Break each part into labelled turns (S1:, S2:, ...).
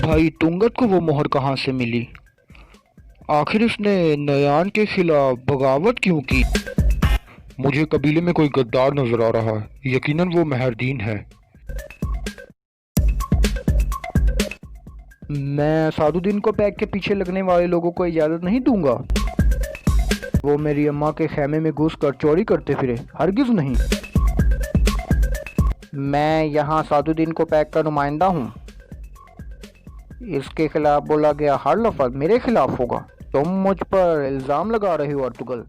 S1: भाई तुंगत को वो मोहर कहाँ से मिली? आखिर इसने नयान के खिलाफ बगावत क्यों की? मुझे कबीले में कोई गद्दार नजर आ रहा है, यकीनन वो मेहरदीन है। मैं सादुद्दीन को पैक के पीछे लगने वाले लोगों को इजाज़त नहीं दूंगा। वो मेरी अम्मा के खेमे में घुस कर चोरी करते फिरे, हरगिज नहीं। मैं यहाँ सादुद्दीन को पैक का नुमाइंदा हूँ। इसके खिलाफ बोला गया हर लफ्ज़ मेरे खिलाफ होगा। तुम मुझ पर इल्ज़ाम लगा रहे हो अर्तुगल।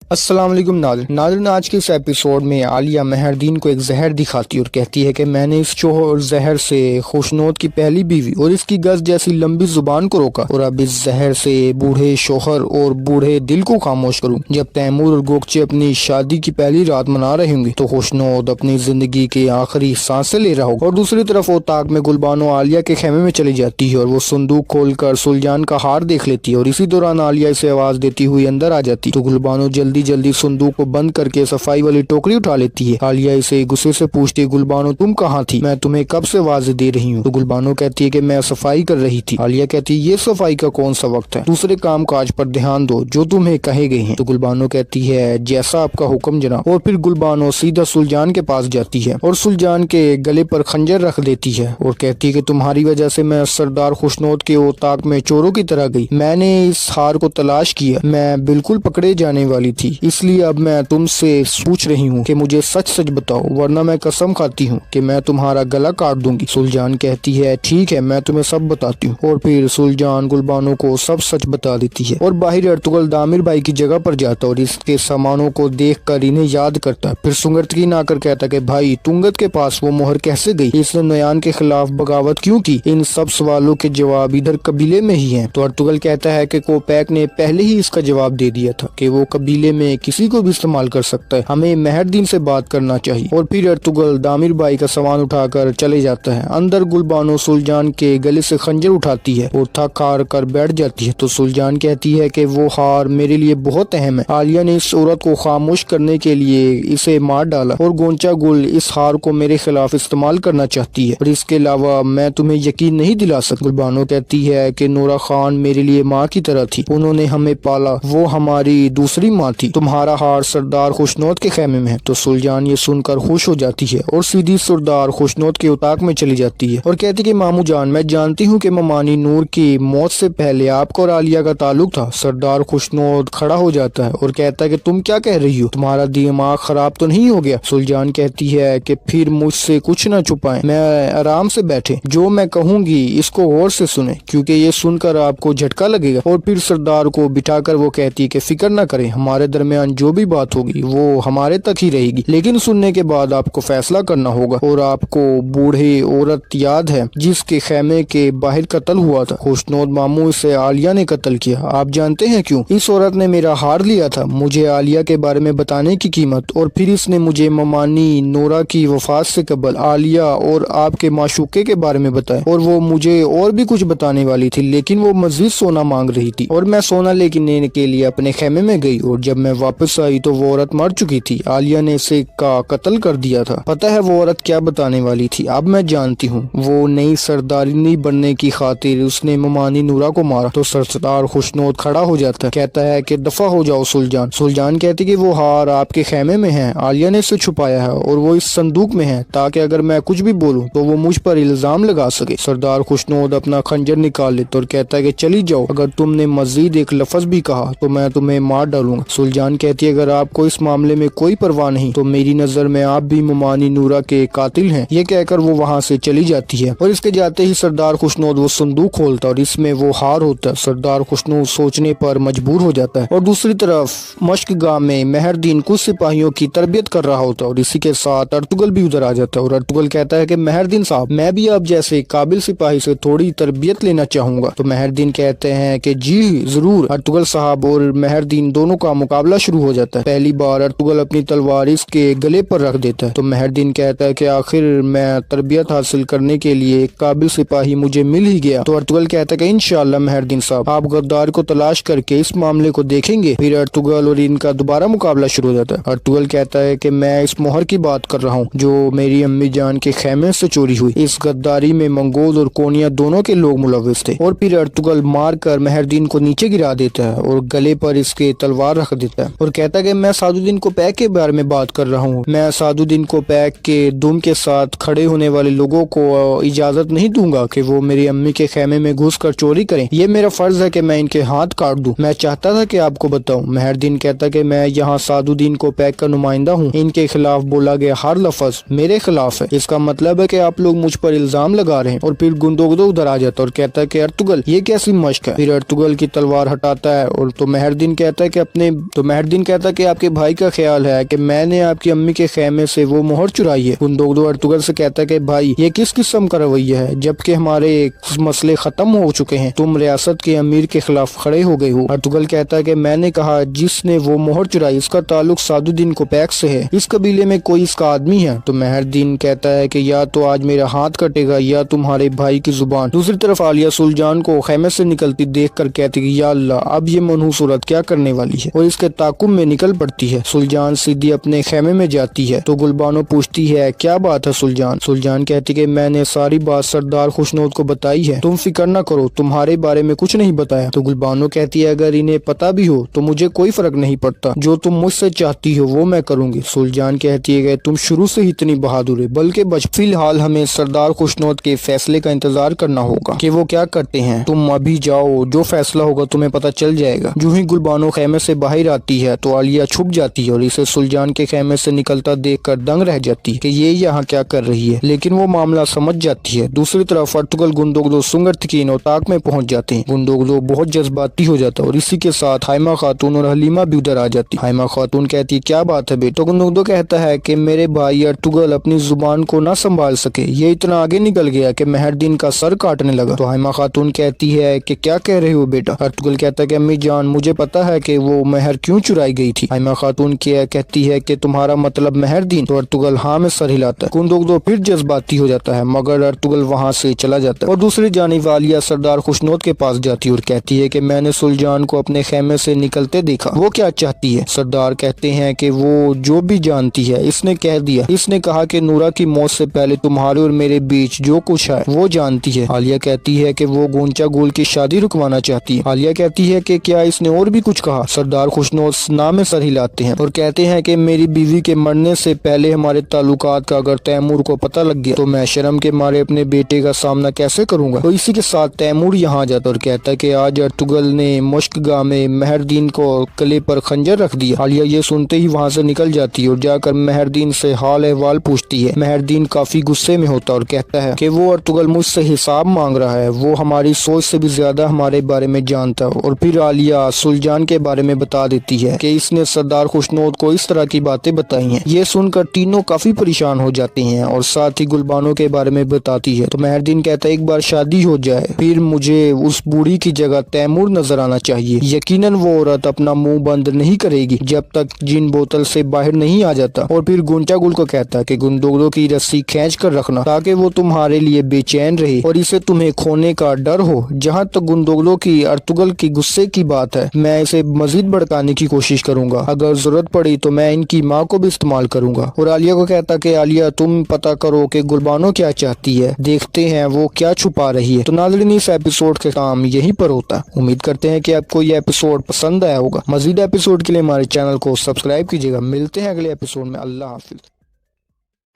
S2: अस्सलाम वालेकुम नाज़रीन, आज के इस एपिसोड में आलिया मेहरदीन को एक जहर दिखाती और कहती है कि मैंने इस चोर जहर से खुशनोद की पहली बीवी और इसकी गज जैसी लंबी जुबान को रोका और अब इस जहर से बूढ़े शोहर और बूढ़े दिल को खामोश करूं। जब तैमूर और गोकचे अपनी शादी की पहली रात मना रहे होंगे तो खुशनोद अपनी जिंदगी के आखिरी सांसें ले रहा होगा। और दूसरी तरफ वो ताक में गुलबानो आलिया के खेमे में चली जाती है और वो संदूक खोलकर सुल्जान का हार देख लेती है और इसी दौरान आलिया इसे आवाज देती हुई अंदर आ जाती तो गुलबानो जल्दी संदूक को बंद करके सफाई वाली टोकरी उठा लेती है। आलिया इसे गुस्से से पूछती है, गुलबानो तुम कहाँ थी? मैं तुम्हें कब से आवाज दे रही हूँ। तो गुलबानो कहती है कि मैं सफाई कर रही थी। आलिया कहती है, ये सफाई का कौन सा वक्त है, दूसरे काम काज पर ध्यान दो जो तुम्हें कहे गए हैं। तो गुलबानो कहती है, जैसा आपका हुक्म जनाब। और फिर गुलबानो सीधा सुल्जान के पास जाती है और सुल्जान के गले पर खंजर रख देती है और कहती है कि तुम्हारी वजह से मैं सरदार खुशनोद के ओताक में चोरों की तरह गई। मैंने इस हार को तलाश किया, मैं बिल्कुल पकड़े जाने वाली थी, इसलिए अब मैं तुमसे पूछ रही हूँ कि मुझे सच सच बताओ, वरना मैं कसम खाती हूँ कि मैं तुम्हारा गला काट दूंगी। सुल्जान कहती है, ठीक है मैं तुम्हें सब बताती हूँ। और फिर सुल्जान गुलबानो को सब सच बता देती है और बाहर अर्तुगल दामिर भाई की जगह पर जाता और इसके सामानों को देख कर इन्हें याद करता है। फिर सुंगतकीन आकर कहता कि भाई तुंगत के पास वो मोहर कैसे गई, इसने नयान के खिलाफ बगावत क्यों की? इन सब सवालों के जवाब इधर कबीले में ही है। तो अर्तुगल कहता है कि कोपैक ने पहले ही इसका जवाब दे दिया था कि वो कबीले में किसी को भी इस्तेमाल कर सकता है, हमें मेहरदीन से बात करना चाहिए। और फिर अर्तुगल दामिर भाई का सामान उठाकर चले जाता है। अंदर गुलबानो सुल्जान के गले से खंजर उठाती है और थक हार कर बैठ जाती है। तो सुल्जान कहती है कि वो हार मेरे लिए बहुत अहम है। आलिया ने इस औरत को खामोश करने के लिए इसे मार डाला और गोंचा गुल इस हार को मेरे खिलाफ इस्तेमाल करना चाहती है और इसके अलावा मैं तुम्हें यकीन नहीं दिला सकती। गुलबानो कहती है कि नूरा खान मेरे लिए माँ की तरह थी, उन्होंने हमें पाला, वो हमारी दूसरी माँ थी। तुम्हारा हार सरदार खुशनोद के खेमे में है। तो सुल्जान ये सुनकर खुश हो जाती है और सीधी सरदार खुशनोद के उताक में चली जाती है और कहती कि मामू जान, मैं जानती हूँ कि ममानी नूर की मौत से पहले आपको और आलिया का ताल्लुक था। सरदार खुशनोद खड़ा हो जाता है और कहता है कि तुम क्या कह रही हो, तुम्हारा दिमाग खराब तो नहीं हो गया? सुल्जान कहती है कि फिर मुझसे कुछ न छुपाएं, मैं आराम से बैठे, जो मैं कहूँगी इसको गौर से सुने क्योंकि ये सुनकर आपको झटका लगेगा। और फिर सरदार को बिठाकर वो कहती है कि फिक्र न करें, हमारे दरमियान जो भी बात होगी वो हमारे तक ही रहेगी, लेकिन सुनने के बाद आपको फैसला करना होगा। और आपको बूढ़े औरत याद है जिसके खेमे के बाहर कत्ल हुआ था? खुशनोद मामू, इसे आलिया ने कत्ल किया। आप जानते हैं क्यों? इस औरत ने मेरा हार लिया था, मुझे आलिया के बारे में बताने की कीमत, और फिर इसने मुझे ममानी नोरा की वफात से कबल आलिया और आपके माशूके के बारे में बताया और वो मुझे और भी कुछ बताने वाली थी, लेकिन वो मजीद सोना मांग रही थी और मैं सोना लेने के लिए अपने खेमे में गई और जब मैं वापस आई तो वो औरत मर चुकी थी। आलिया ने इसे का कत्ल कर दिया था। पता है वो औरत क्या बताने वाली थी? अब मैं जानती हूँ, वो नई सरदारनी बनने की खातिर उसने ममानी नूरा को मारा। तो सरदार खुशनोद खड़ा हो जाता है, कहता है कि दफा हो जाओ सुल्जान। सुल्जान कहती कि वो हार आपके खेमे में है, आलिया ने इसे छुपाया है और वो इस संदूक में है ताकि अगर मैं कुछ भी बोलूँ तो वो मुझ पर इल्जाम लगा सके। सरदार खुशनोद अपना खंजर निकाल लेता और कहता है कि चली जाओ, अगर तुमने मजीद एक लफ्ज भी कहा तो मैं तुम्हें मार डालूंगा। सुल्जान कहती है, अगर आपको इस मामले में कोई परवाह नहीं तो मेरी नजर में आप भी ममानी नूरा के कातिल हैं। ये कहकर वो वहाँ से चली जाती है और इसके जाते ही सरदार खुशनोद वो संदूक खोलता और इसमें वो हार होता है। सरदार खुशनोद सोचने पर मजबूर हो जाता है और दूसरी तरफ मश्क गांव में मेहरदीन कुछ सिपाहियों की तरबियत कर रहा होता है और इसी के साथ अर्तुगल भी उधर आ जाता है और अर्तुगल कहता है कि मेहरदीन साहब, मैं भी आप जैसे काबिल सिपाही से थोड़ी तरबियत लेना चाहूंगा। तो मेहरदीन कहते हैं कि जी जरूर अर्तुगल साहब, और मेहरदीन दोनों का मुकाबला शुरू हो जाता है। पहली बार अर्तुगल अपनी तलवार इसके गले पर रख देता है तो मेहरदीन कहता है कि आखिर मैं तरबियत हासिल करने के लिए एक काबिल सिपाही मुझे मिल ही गया। तो अर्तुगल कहता है कि इंशाअल्लाह मेहरदीन साहब, आप गद्दार को तलाश करके इस मामले को देखेंगे। फिर अर्तुगल और इनका दोबारा मुकाबला शुरू हो जाता है। अर्तुगल कहता है कि मैं इस मोहर की बात कर रहा हूँ जो मेरी अम्मी जान के खेमे से चोरी हुई। इस गद्दारी में मंगोल और कोनिया दोनों के लोग मुलविस थे। और फिर अर्तुगल मार कर मेहरदीन को नीचे गिरा देता है और गले पर इसके तलवार रख देता है और कहता है कि मैं सादुद्दीन कोपैक के बारे में बात कर रहा हूँ। मैं सादुद्दीन कोपैक के दुम के साथ खड़े होने वाले लोगों को इजाजत नहीं दूंगा कि वो मेरी अम्मी के खेमे में घुस कर चोरी करें। ये मेरा फर्ज है कि मैं इनके हाथ काट दूं। मैं चाहता था कि आपको बताऊं। मेहरदीन कहता कि मैं यहाँ सादुद्दीन कोपैक का नुमाइंदा हूँ। इनके खिलाफ बोला गया हर लफ्ज मेरे खिलाफ है। इसका मतलब है कि आप लोग मुझ पर इल्जाम लगा रहे हैं। और फिर गुंदोगदो उधर आ जाता है और कहता है कि अर्तुगल ये कैसी मश्क है। फिर अर्तुगल की तलवार हटाता है और तो मेहरदीन कहता है कि आपके भाई का ख्याल है कि मैंने आपकी अम्मी के खेमे से वो मोहर चुराई है। गुंदोगदो अर्तुगल से कहता है कि भाई ये किस किस्म का रवैया है, जबकि हमारे मसले खत्म हो चुके हैं, तुम रियासत के अमीर के खिलाफ खड़े हो गए हो। अर्तुगल कहता है कि मैंने कहा जिसने वो मोहर चुराई इसका ताल्लुक सादुद्दीन कोपैक से है, इस कबीले में कोई इसका आदमी है। तो मेहरदीन कहता है कि या तो आज मेरा हाथ कटेगा या तुम्हारे भाई की जुबान। दूसरी तरफ आलिया सुलजान को खेमे से निकलती देख कर कहती कि या अल्लाह, अब ये मनहूस औरत क्या करने वाली है, और इसके ताकुब में निकल पड़ती है। सुलजान सीधी अपने खेमे में जाती है तो गुलबानो पूछती है क्या बात है सुलजान। सुलजान कहती कि मैंने सारी बात सरदार खुशनोद को बताई है, तुम फिक्र न करो, तुम्हारे बारे में कुछ नहीं बताया। तो गुलबानो कहती है अगर इन्हें पता भी हो तो मुझे कोई फर्क नहीं पड़ता, जो तुम मुझसे चाहती हो वो मैं करूंगी। सुलजान कहती है कि तुम शुरू से ही इतनी बहादुर है, बल्कि फिलहाल हमें सरदार खुशनोद के फैसले का इंतजार करना होगा कि वो क्या करते हैं। तुम अभी जाओ, जो फैसला होगा तुम्हें पता चल जाएगा। जो ही गुलबानो खेमे से बाहर आती है तो आलिया छुप जाती है और इसे सुलजान के खेमे से निकलता देखकर दंग रह जाती है कि ये यहाँ क्या कर रही है, लेकिन वो मामला समझ जाती है। दूसरी तरफ अर्तुगल गुंदोगदो सुंगरतकीन और ताक में पहुंच जाते हैं। गुंदोगदो बहुत जज्बाती हो जाता है और इसी के साथ हाइमा खातून और हलीमा भी उधर आ जाती। हाइमा खातून कहती है क्या बात है बेटो। गुंदोगदो कहता है कि मेरे भाई अर्तुगल अपनी जुबान को न संभाल सके, ये इतना आगे निकल गया कि मेहरदीन का सर काटने लगा। तो हाइमा खातून कहती है कि क्या कह रहे हो बेटा। अर्तुगल कहता है कि अम्मी जान मुझे पता है कि वो मेहर क्यों चुराई गई थी। हाइमा खातून कहती है कि तुम्हारा मतलब मेहरदीन। तो अर्तुगल हाँ में सर हिलाता है। गुंदोगदो फिर जज्बाती हो जाता है मगर अर्तुगल वहाँ से चला जाता है। और दूसरी जानिब आलिया सरदार खुशनोद के पास जाती है और कहती है कि मैंने सुलजान को अपने खेमे से निकलते देखा, वो क्या चाहती है। सरदार कहते हैं कि वो जो भी जानती है इसने कह दिया, इसने कहा कि नूरा की मौत से पहले तुम्हारे और मेरे बीच जो कुछ है वो जानती है। आलिया कहती है कि वो गोंचा गुल की शादी रुकवाना चाहती है। आलिया कहती है कि क्या इसने और भी कुछ कहा। सरदार खुशनोद ना में सर हिलाते हैं और कहते हैं कि मेरी बीवी के मरने से पहले हमारे ताल्लुकात का अगर तैमूर को पता लग गया तो मैं शर्म के मारे अपने बेटे का सामना कैसे करूंगा। तो इसी के साथ तैमूर यहाँ जाता और कहता है कि आज अर्तुगल ने मुश्कगाह में मेहरदीन को गले पर खंजर रख दिया। आलिया ये सुनते ही वहाँ से निकल जाती है और जाकर मेहरदीन से हाल अहवाल पूछती है। मेहरदीन काफी गुस्से में होता और कहता है कि वो अर्तुगल मुझसे हिसाब मांग रहा है, वो हमारी सोच से भी ज्यादा हमारे बारे में जानता है। और फिर आलिया सुलजान के बारे में बता देती है कि इसने सरदार खुशनोद को इस तरह की बातें बताई हैं। ये सुनकर तीनों काफी परेशान हो जाते हैं और साथ ही गुलबानो के बारे में बताती है। तो मेहरदीन कहता है एक बार शादी हो जाए फिर मुझे उस बूढ़ी की जगह तैमूर नजर आना चाहिए। यकीनन वो औरत अपना मुंह बंद नहीं करेगी जब तक जिन बोतल से बाहर नहीं आ जाता। और फिर गोंचा गुल को कहता है कि गुंदोगदो की रस्सी खींच कर रखना ताकि वो तुम्हारे लिए बेचैन रहे और इसे तुम्हें खोने का डर हो। जहाँ तक गुंदोगदो की अर्तुगल की गुस्से की बात है, मैं इसे मजीद भड़काने की कोशिश करूंगा, अगर जरूरत पड़ी तो मैं इनकी माँ को भी इस्तेमाल करूंगा। और आलिया को कहता कि आलिया तुम पता करो कि गुलबानो क्या चाहती है, देखते हैं वो क्या छुपा रही है। तो नाज़रीन इस एपिसोड के काम यहीं पर होता है। उम्मीद करते हैं कि आपको ये एपिसोड पसंद आया होगा। मजीद एपिसोड के लिए हमारे चैनल को सब्सक्राइब कीजिएगा। मिलते हैं अगले एपिसोड में। अल्लाह हाफिज।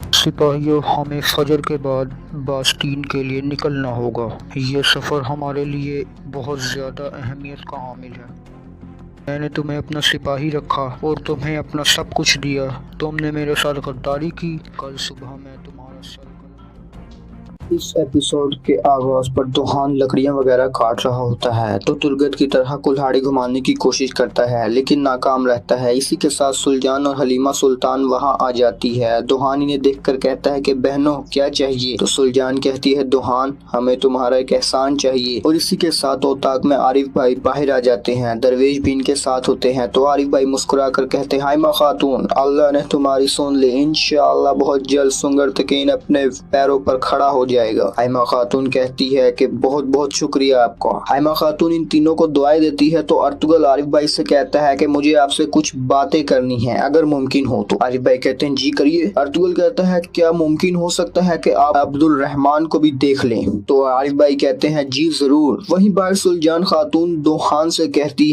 S1: सिपाहियों, हमें फजर के बाद बास्तीन के लिए निकलना होगा। ये सफ़र हमारे लिए बहुत ज़्यादा अहमियत का हामिल है। मैंने तुम्हें अपना सिपाही रखा और तुम्हें अपना सब कुछ दिया। तुमने मेरे साथ गद्दारी की। कल सुबह मैं तुम्हारा सर
S2: इस एपिसोड के आगाज पर दुहान लकड़ियां वगैरह काट रहा होता है तो तुर्गत की तरह कुल्हाड़ी घुमाने की कोशिश करता है लेकिन नाकाम रहता है। इसी के साथ सुलजान और हलीमा सुल्तान वहां आ जाती है। दुहान इन्हें देखकर कहता है कि बहनों क्या चाहिए, तो सुलजान कहती है दुहान हमें तुम्हारा एक एहसान चाहिए। और इसी के साथ औताक में आरिफ भाई बाहर आ जाते हैं। दरवेश भी इनके साथ होते हैं तो आरिफ भाई मुस्कुरा कर कहते हैं हाइमा खातून अल्लाह ने तुम्हारी सुन ली, इंशाअल्लाह बहुत जल्द सुंगर तकीन अपने पैरों पर खड़ा हो जाएगा। हाइमा खातून कहती है कि बहुत बहुत शुक्रिया आपका। हाइमा खातून इन तीनों को दुआएं देती है तो अर्तुगल आरिफ भाई से कहता है कि मुझे आपसे कुछ बातें करनी है अगर मुमकिन हो तो। आरिफ भाई कहते हैं जी करिए। अर्तुगल कहता है क्या मुमकिन हो सकता है कि आप अब्दुल रहमान को भी देख लें, तो आरिफ भाई कहते हैं जी जरूर। वहीं बाहर सुलजान खातून दुहान से कहती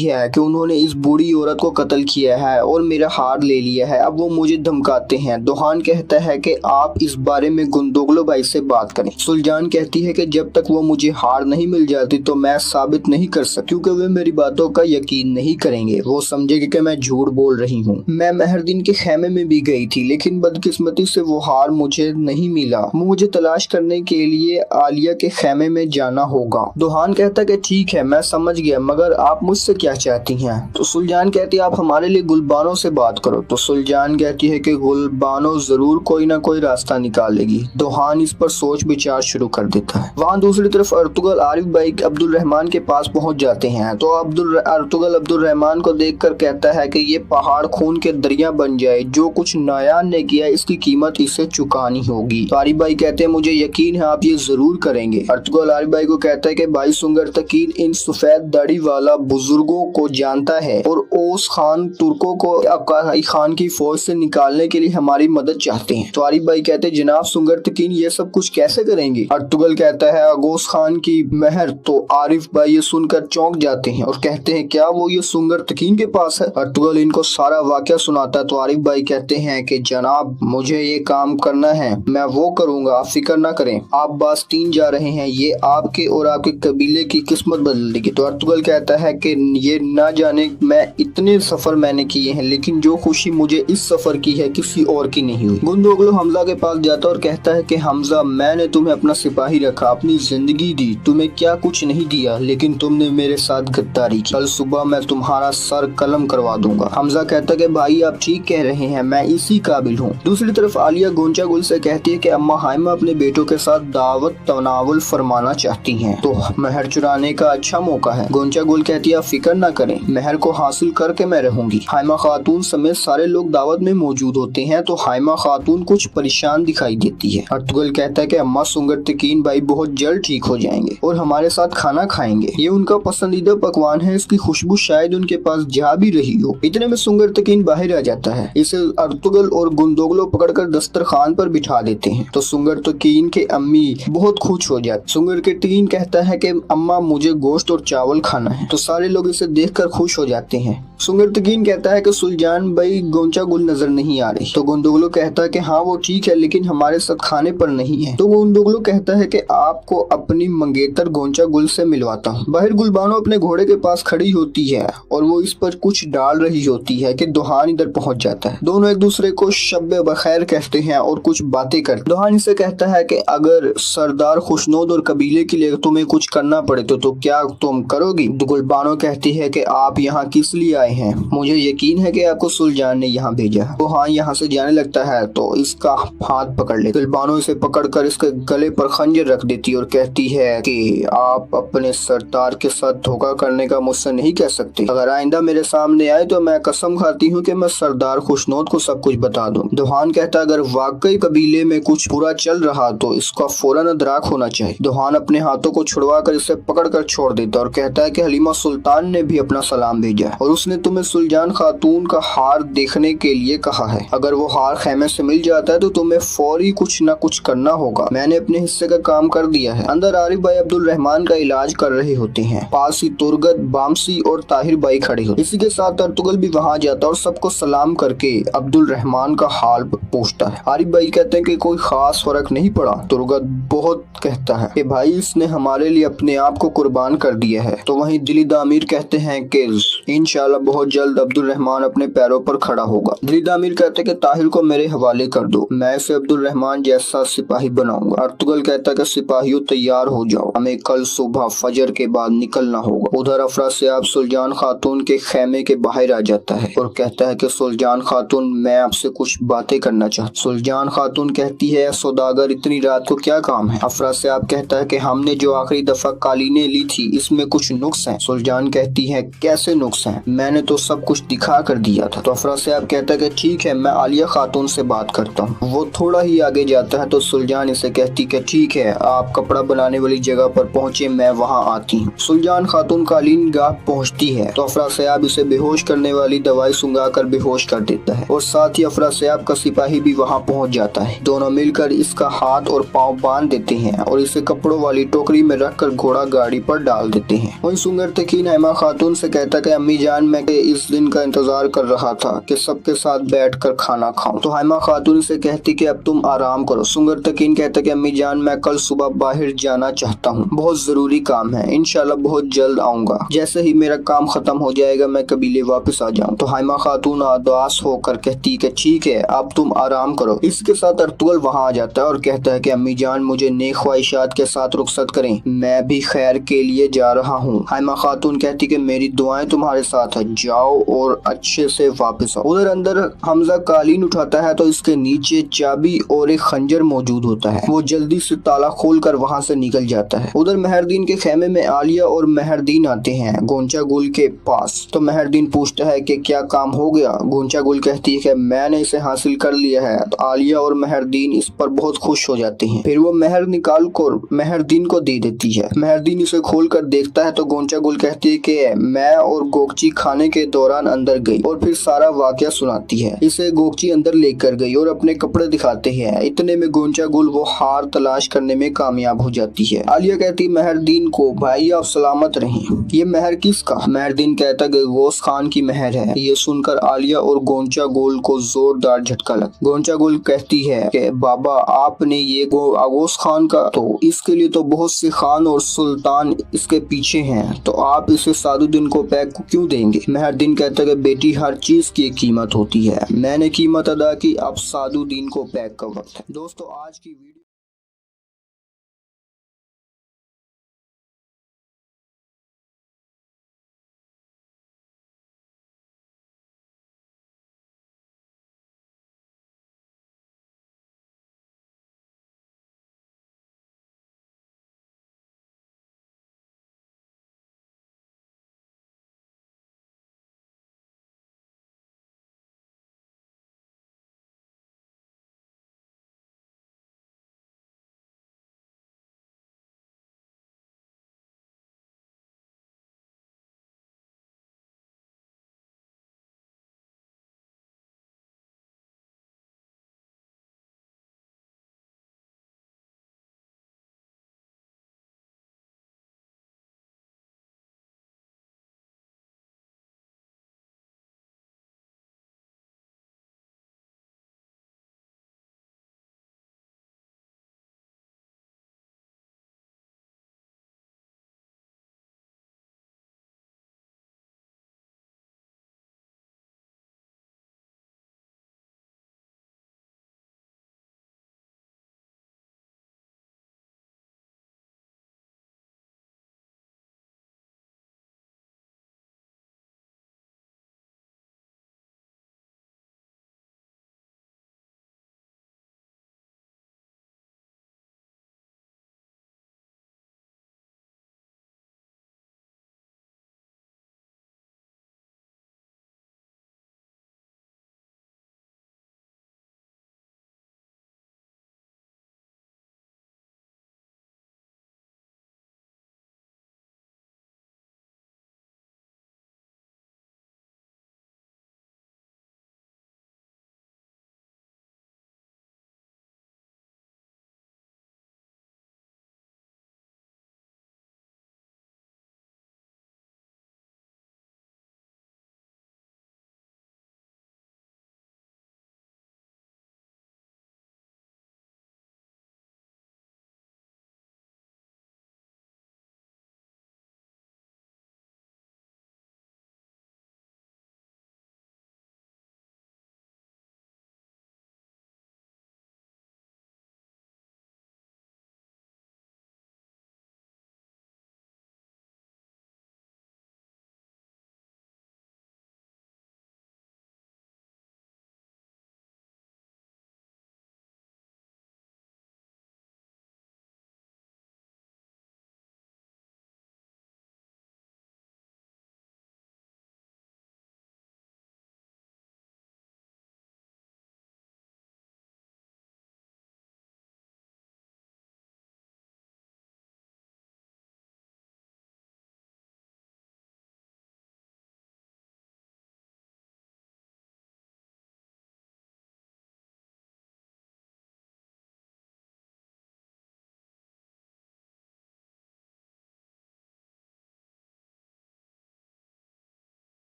S2: है कि उन्होंने इस बूढ़ी औरत को कत्ल किया है और मेरा हार ले लिया है, अब वो मुझे धमकाते हैं। दुहान कहता है कि आप इस बारे में गुंदोगलो भाई से बात करें। सुलजान कहती है कि जब तक वो मुझे हार नहीं मिल जाती तो मैं साबित नहीं कर सकती क्योंकि वे मेरी बातों का यकीन नहीं करेंगे, वो समझेंगे कि मैं झूठ बोल रही हूँ। मैं मेहरदीन के खेमे में भी गई थी लेकिन बदकिस्मती से वो हार मुझे नहीं मिला, मुझे तलाश करने के लिए आलिया के खेमे में जाना होगा। दुहान कहता है कि ठीक है मैं समझ गया, मगर आप मुझसे क्या चाहती हैं? तो सुलजान कहती है आप हमारे लिए गुलबानो से बात करो। तो सुलजान कहती है कि गुलबानो जरूर कोई ना कोई रास्ता निकालेगी। दुहान इस पर सोच विचार शुरू कर देता है। वहाँ दूसरी तरफ अर्तुगल आरिफ भाई अब्दुल रहमान के पास पहुंच जाते हैं तो अर्तुगल अब्दुल रहमान को देखकर कहता है कि ये पहाड़ खून के दरिया बन जाए, जो कुछ नायान ने किया इसकी कीमत इसे चुकानी होगी। तो आरिफ भाई कहते हैं मुझे यकीन है आप ये जरूर करेंगे। अर्तुगल आरिफ भाई को कहता है कि भाई सुंगर तकीन इन सफेद दाढ़ी वाला बुजुर्गों को जानता है और ओस खान तुर्कों को अकाई खान की फौज से निकालने के लिए हमारी मदद चाहते हैं। तो आरिफ भाई कहते हैं जनाब सुंगर तकीन ये सब कुछ कैसे करेंगे? अर्तुगल कहता है अगोस खान की मेहर। तो आरिफ भाई ये सुनकर चौंक जाते हैं और कहते हैं क्या वो ये सुंगर तकीन के पास है? अर्तुगल इनको सारा वाकया सुनाता है तो आरिफ भाई कहते हैं कि जनाब मुझे ये काम करना है, मैं वो करूंगा, आप फिक्र ना करें। आप बास्तीन जा रहे हैं, ये आपके और आपके कबीले की किस्मत बदल देगी। तो अर्तुगल कहता है कि ये ना जाने मैं इतने सफर मैंने किए हैं लेकिन जो खुशी मुझे इस सफर की है किसी और की नहीं हुई। गुंदोगलो हमजा के पास जाता और कहता है कि हमजा मैंने तुम्हें अपना सिपाही रखा, अपनी जिंदगी दी, तुम्हें क्या कुछ नहीं दिया लेकिन तुमने मेरे साथ गद्दारी की, कल सुबह मैं तुम्हारा सर कलम करवा दूंगा। हमजा कहता है कि भाई आप ठीक कह रहे हैं, मैं इसी काबिल हूँ। दूसरी तरफ आलिया गोंचा गुल से कहती है कि अम्मा हाइमा अपने बेटों के साथ दावत तनावुल फरमाना चाहती हैं, तो महर चुराने का अच्छा मौका है। गोंचा गुल कहती है आप फिक्र न करें, महर को हासिल करके मैं रहूंगी। हाइमा खातून समेत सारे लोग दावत में मौजूद होते हैं तो हाइमा खातून कुछ परेशान दिखाई देती है। अर्तुगल कहता है कि अम्मा सुंगर तकीन भाई बहुत जल्द ठीक हो जाएंगे और हमारे साथ खाना खाएंगे, ये उनका पसंदीदा पकवान है, इसकी खुशबू शायद उनके पास जा भी रही हो। इतने में सुंगर तकीन बाहर आ जाता है, इसे अर्तुगल और गुंदोगलो पकड़कर दस्तरखान पर बिठा देते हैं। तो सुंगर तकीन के अम्मी बहुत खुश हो जाती। सुंगर के तकीन कहता है कि अम्मा मुझे गोश्त और चावल खाना है, तो सारे लोग इसे देखकर खुश हो जाते हैं। सुंगर तकीन कहता है कि सुलजान भाई गोंचा गुल नजर नहीं आ रही। तो गुंदोगलो कहता है कि हाँ वो ठीक है लेकिन हमारे साथ खाने पर नहीं है। तो गुंदोगलो कहता है कि आपको अपनी मंगेतर गोंचा गुल से मिलवाता हूँ। बाहर गुलबानो अपने घोड़े के पास खड़ी होती है और वो इस पर कुछ डाल रही होती है कि दुहान इधर पहुंच जाता है। दोनों एक दूसरे को शब्बे बखैर कहते हैं और कुछ बातें करते। दुहान इसे कहता है कि अगर सरदार खुशनोद और कबीले के लिए तुम्हें कुछ करना पड़े तो क्या तुम करोगी? गुलबानो कहती है कि आप यहाँ किस लिए आए हैं? मुझे यकीन है कि आपको सुलजान ने यहाँ भेजा। तो हाँ यहाँ से जाने लगता है तो इसका हाथ पकड़ ले। गुलबानो इसे पकड़कर इसके गले पर खंजर रख देती और कहती है कि आप अपने सरदार के साथ धोखा करने का मुझसे नहीं कह सकते। अगर आइंदा मेरे सामने आए तो मैं कसम खाती हूँ कि मैं सरदार खुशनोद को सब कुछ बता दूं। दुहान कहता अगर वाकई कबीले में कुछ बुरा चल रहा तो इसका फौरन अदराक होना चाहिए। दुहान अपने हाथों को छुड़वाकर इसे पकड़कर छोड़ देता और कहता है कि हलीमा सुल्तान ने भी अपना सलाम भेजा और उसने तुम्हें सुलजान खातून का हार देखने के लिए कहा है। अगर वो हार खेमे से मिल जाता है तो तुम्हें फौरी कुछ न कुछ करना होगा। मैंने अपने हिस्से का काम कर दिया है। अंदर आरिफ भाई अब्दुल रहमान का इलाज कर रहे होते हैं। पास ही तुर्गत, बामसी और ताहिर भाई खड़े होते। इसी के साथ अर्तुगल भी वहाँ जाता और सबको सलाम करके अब्दुल रहमान का हाल पूछता है। आरिफ भाई कहते हैं कि कोई खास फर्क नहीं पड़ा। तुर्गत बहुत कहता है कि भाई इसने हमारे लिए अपने आप को कुर्बान कर दिया है। तो वहीं दिली दामिर कहते हैं कि इंशाल्लाह बहुत जल्द अब्दुल रहमान अपने पैरों पर खड़ा होगा। दिली दामिर कहते हैं कि ताहिर को मेरे हवाले कर दो, मैं इसे अब्दुल रहमान जैसा सिपाही बनाऊंगा। अर्तुगल कहता है कि सिपाहियों तैयार हो जाओ, हमें कल सुबह फजर के बाद निकलना होगा। उधर अफरासियाब सुल्तान खातून के खेमे के बाहर आ जाता है और कहता है कि सुल्तान खातून, मैं आपसे कुछ बातें करना चाहता। सुल्तान खातून कहती है, सौदागर इतनी रात को क्या काम है? अफरासियाब कहता है कि हमने जो आखिरी दफा कालीनें ली थी इसमें कुछ नुक्स हैं। सुल्तान कहती है, कैसे नुक्स हैं? मैंने तो सब कुछ दिखा कर दिया था। तो अफरासियाब कहता है कि ठीक है, मैं आलिया खातून से बात करता हूँ। वो थोड़ा ही आगे जाता है तो सुल्तान इसे कहती कि ठीक है, आप कपड़ा बनाने वाली जगह पर पहुंचे, मैं वहां आती हूँ। सुल्तान खातून कालीन गाह पहुंचती है तो अफरासियाब इसे बेहोश करने वाली दवाई सुंघा कर बेहोश कर देता है और साथ ही अफरासियाब का सिपाही भी वहां पहुंच जाता है। दोनों मिलकर इसका हाथ और पाँव बांध देते हैं और इसे कपड़ों वाली टोकरी में रखकर घोड़ा गाड़ी पर डाल देते हैं। वहीं सुंगर तकीन हैमा खातून से कहता कि अम्मी जान, मैं इस दिन का इंतजार कर रहा था कि सबके साथ बैठकर खाना खाऊं। तो हैमा खातून से कहती कि अब तुम आराम करो। सुंगर तकीन कहता कि अम्मी जान, मैं कल सुबह बाहर जाना चाहता हूँ, बहुत जरूरी काम है, इंशाल्लाह बहुत जल्द आऊंगा। जैसे ही मेरा काम खत्म हो जाएगा मैं कबीले वापस आ जाऊँ। तो हैमा खातून उदास होकर कहती कि ठीक है, अब तुम आराम करो। इसके साथ अर्तुगल वहाँ आ जाता है और कहता है कि अम्मी जान, मुझे नेक ख्वाहिशात के साथ रुखसत करें, मैं भी खैर के लिए जा रहा हूँ। हैमा खातून कहती कि मेरी दुआएं तुम्हारे साथ है, जाओ और अच्छे से वापस आओ। उधर अंदर हमजा कालीन उठाता है तो इसके नीचे चाबी और एक खंजर मौजूद होता है। वो जल्दी से ताला खोलकर वहां से निकल जाता है। उधर मेहरदीन के खेमे में आलिया और मेहरदीन आते हैं गोंचा गुल के पास। तो मेहरदीन पूछता है कि क्या काम हो गया? गोंचा गुल कहती है कि मैंने इसे हासिल कर लिया है। तो आलिया और मेहरदीन इस पर बहुत खुश हो जाते हैं। फिर वो मेहर निकाल कर मेहरदीन को दे देती है। मेहरदीन इसे खोल कर देखता है तो गोंचा गुल कहती है कि मैं और गोगची खाने के दौरान अंदर गई और फिर सारा वाकया सुनाती है। इसे गोगची अंदर लेकर गई और अपने कपड़े दिखाते हैं। इतने में गोंचा गुल वो हार तलाश करने में कामयाब हो जाती है। आलिया कहती मेहरदीन को, भाई आप सलामत रहें। ये मेहर किसका? मेहरदीन कहता कि गौस खान की मेहर है। ये सुनकर आलिया और गोंचा गुल को जोरदार झटका लगा। गोंचा गुल कहती है कि बाबा आपने ये गौस खान का, तो इसके लिए तो बहुत से खान और सुल्तान इसके पीछे हैं, तो आप इसे सादुद्दीन को पैक क्यों देंगे? मेहरदीन कहता कि बेटी हर चीज की एक कीमत होती है, मैंने कीमत अदा की, अब सादुद्दीन को पैक का वक्त है। दोस्तों आज की वीडियो